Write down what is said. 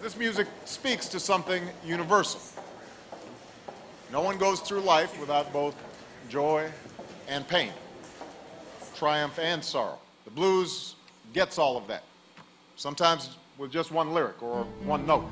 This music speaks to something universal. No one goes through life without both joy and pain, triumph and sorrow. The blues gets all of that, sometimes with just one lyric or one note.